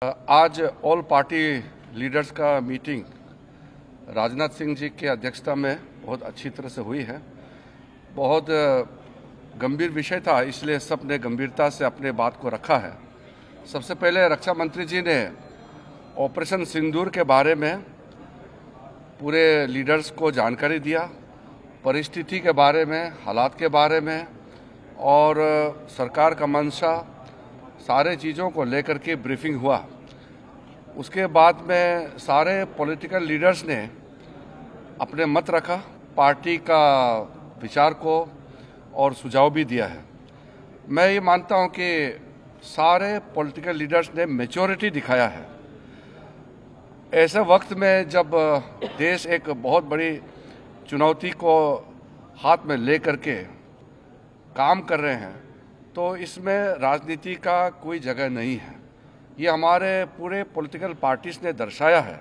आज all party leaders का meeting Rajnath Singh ji की अध्यक्षता में बहुत अच्छी तरह से हुई है। बहुत गंभीर विषय था, इसलिए सब ने गंभीरता से अपने बात को रखा है। सबसे पहले रक्षा मंत्री जी ने ऑपरेशन सिंदूर के बारे में पूरे लीडर्स को जानकारी दिया, परिस्थिति के बारे में, हालात के बारे में और सरकार का मंशा, सारे चीज़ों को लेकर के ब्रीफिंग हुआ। उसके बाद में सारे पॉलिटिकल लीडर्स ने अपने मत रखा, पार्टी का विचार को और सुझाव भी दिया है। मैं ये मानता हूँ कि सारे पॉलिटिकल लीडर्स ने मैच्योरिटी दिखाया है। ऐसे वक्त में जब देश एक बहुत बड़ी चुनौती को हाथ में ले करके काम कर रहे हैं, तो इसमें राजनीति का कोई जगह नहीं है। ये हमारे पूरे पॉलिटिकल पार्टीज ने दर्शाया है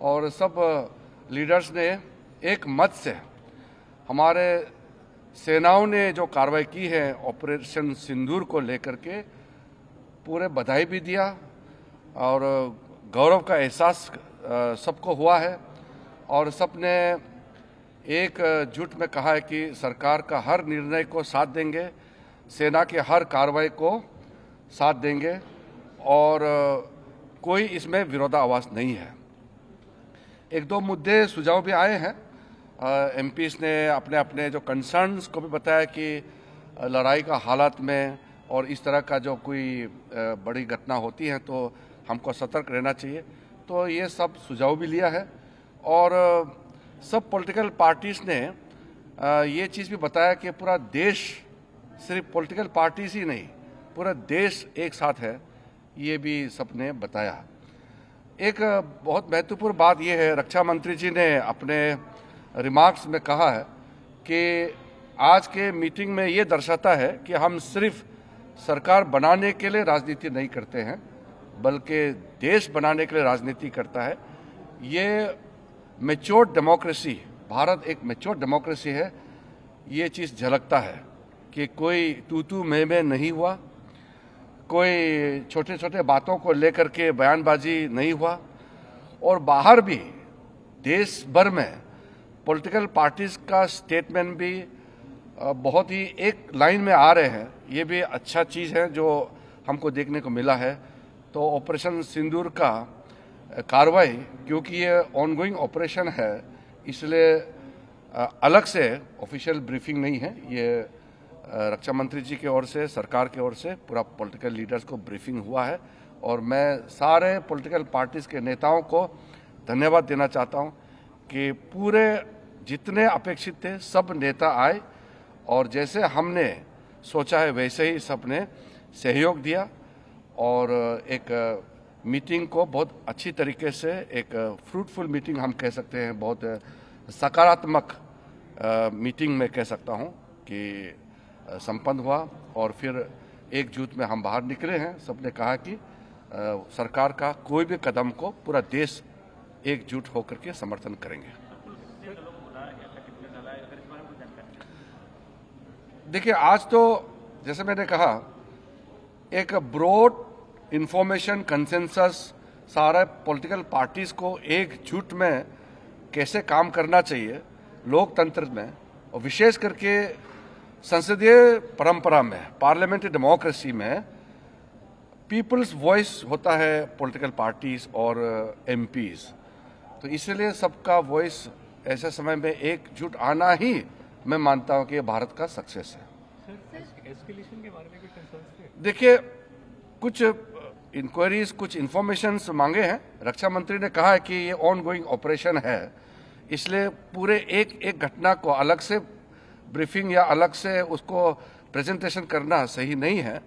और सब लीडर्स ने एक मत से हमारे सेनाओं ने जो कार्रवाई की है ऑपरेशन सिंदूर को लेकर के पूरे बधाई भी दिया और गौरव का एहसास सबको हुआ है और सबने एकजुट में कहा है कि सरकार का हर निर्णय को साथ देंगे, सेना के हर कार्रवाई को साथ देंगे और कोई इसमें विरोधाभास नहीं है। एक दो मुद्दे सुझाव भी आए हैं। एमपीज ने अपने अपने जो कंसर्न्स को भी बताया कि लड़ाई का हालात में और इस तरह का जो कोई बड़ी घटना होती है तो हमको सतर्क रहना चाहिए। तो ये सब सुझाव भी लिया है और सब पॉलिटिकल पार्टीज ने ये चीज़ भी बताया कि पूरा देश, सिर्फ पॉलिटिकल पार्टीज ही नहीं, पूरा देश एक साथ है, ये भी सबने बताया। एक बहुत महत्वपूर्ण बात यह है, रक्षा मंत्री जी ने अपने रिमार्क्स में कहा है कि आज के मीटिंग में ये दर्शाता है कि हम सिर्फ सरकार बनाने के लिए राजनीति नहीं करते हैं, बल्कि देश बनाने के लिए राजनीति करता है। ये मैच्योर डेमोक्रेसी, भारत एक मैच्योर डेमोक्रेसी है, ये चीज़ झलकता है कि कोई तू मैं नहीं हुआ, कोई छोटे छोटे बातों को लेकर के बयानबाजी नहीं हुआ और बाहर भी देश भर में पॉलिटिकल पार्टीज का स्टेटमेंट भी बहुत ही एक लाइन में आ रहे हैं। ये भी अच्छा चीज़ है जो हमको देखने को मिला है। तो ऑपरेशन सिंदूर का कार्रवाई, क्योंकि ये ऑनगोइंग ऑपरेशन है, इसलिए अलग से ऑफिशियल ब्रीफिंग नहीं है। ये रक्षा मंत्री जी की ओर से, सरकार की ओर से पूरा पॉलिटिकल लीडर्स को ब्रीफिंग हुआ है और मैं सारे पॉलिटिकल पार्टीज के नेताओं को धन्यवाद देना चाहता हूं कि पूरे जितने अपेक्षित थे सब नेता आए और जैसे हमने सोचा है वैसे ही सबने सहयोग दिया और एक मीटिंग को बहुत अच्छी तरीके से, एक फ्रूटफुल मीटिंग हम कह सकते हैं, बहुत सकारात्मक मीटिंग में कह सकता हूं कि संपन्न हुआ और फिर एकजुट में हम बाहर निकले हैं। सबने कहा कि सरकार का कोई भी कदम को पूरा देश एकजुट होकर के समर्थन करेंगे। देखिए, आज तो जैसे मैंने कहा एक ब्रॉड इंफॉर्मेशन कंसेंसस सारा पॉलिटिकल पार्टीज को एकजुट में कैसे काम करना चाहिए लोकतंत्र में और विशेष करके संसदीय परंपरा में, पार्लियामेंट्री डेमोक्रेसी में पीपल्स वॉइस होता है पॉलिटिकल पार्टीज और एमपीज। तो इसलिए सबका वॉइस ऐसे समय में एकजुट आना ही मैं मानता हूं कि ये भारत का सक्सेस है। एस्केलेशन के बारे में कुछ कंसर्न्स थे? देखिए, कुछ इंक्वायरीज, कुछ इंफॉर्मेशंस मांगे हैं। रक्षा मंत्री ने कहा है कि ये ऑन गोइंग ऑपरेशन है, इसलिए पूरे एक घटना को अलग से ब्रीफिंग या अलग से उसको प्रेजेंटेशन करना सही नहीं है,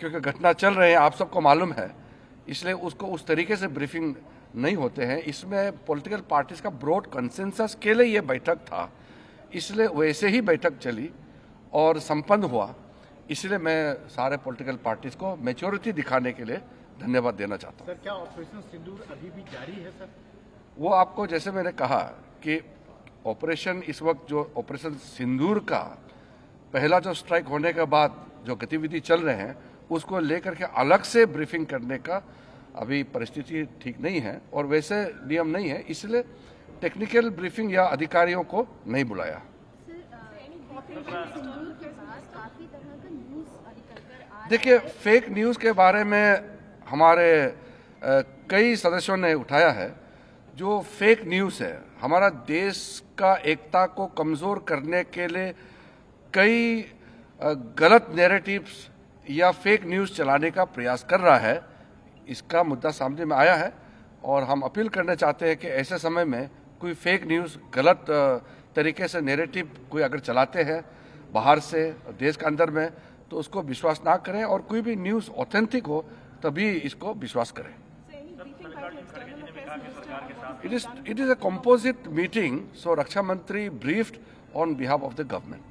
क्योंकि घटना चल रहे हैं, आप सबको मालूम है, इसलिए उसको उस तरीके से ब्रीफिंग नहीं होते हैं। इसमें पॉलिटिकल पार्टीज का ब्रॉड कंसेंसस के लिए ये बैठक था, इसलिए वैसे ही बैठक चली और संपन्न हुआ। इसलिए मैं सारे पॉलिटिकल पार्टीज को मैच्योरिटी दिखाने के लिए धन्यवाद देना चाहता हूँ। सर, क्या ऑपरेशन सिंदूर अभी भी जारी है सर? वो आपको, जैसे मैंने कहा कि ऑपरेशन इस वक्त जो ऑपरेशन सिंदूर का पहला जो स्ट्राइक होने के बाद जो गतिविधि चल रहे हैं उसको लेकर के अलग से ब्रीफिंग करने का अभी परिस्थिति ठीक नहीं है और वैसे नियम नहीं है, इसलिए टेक्निकल ब्रीफिंग या अधिकारियों को नहीं बुलाया। देखिए, फेक न्यूज़ के बारे में हमारे कई सदस्यों ने उठाया है। जो फेक न्यूज़ है, हमारा देश का एकता को कमज़ोर करने के लिए कई गलत नैरेटिव्स या फेक न्यूज़ चलाने का प्रयास कर रहा है। इसका मुद्दा सामने में आया है और हम अपील करना चाहते हैं कि ऐसे समय में कोई फेक न्यूज़, गलत तरीके से नैरेटिव कोई अगर चलाते हैं बाहर से देश के अंदर में, तो उसको विश्वास ना करें और कोई भी न्यूज़ ऑथेंटिक हो तभी इसको विश्वास करें। It is a composite meeting, so Raksha Mantri briefed on behalf of the government.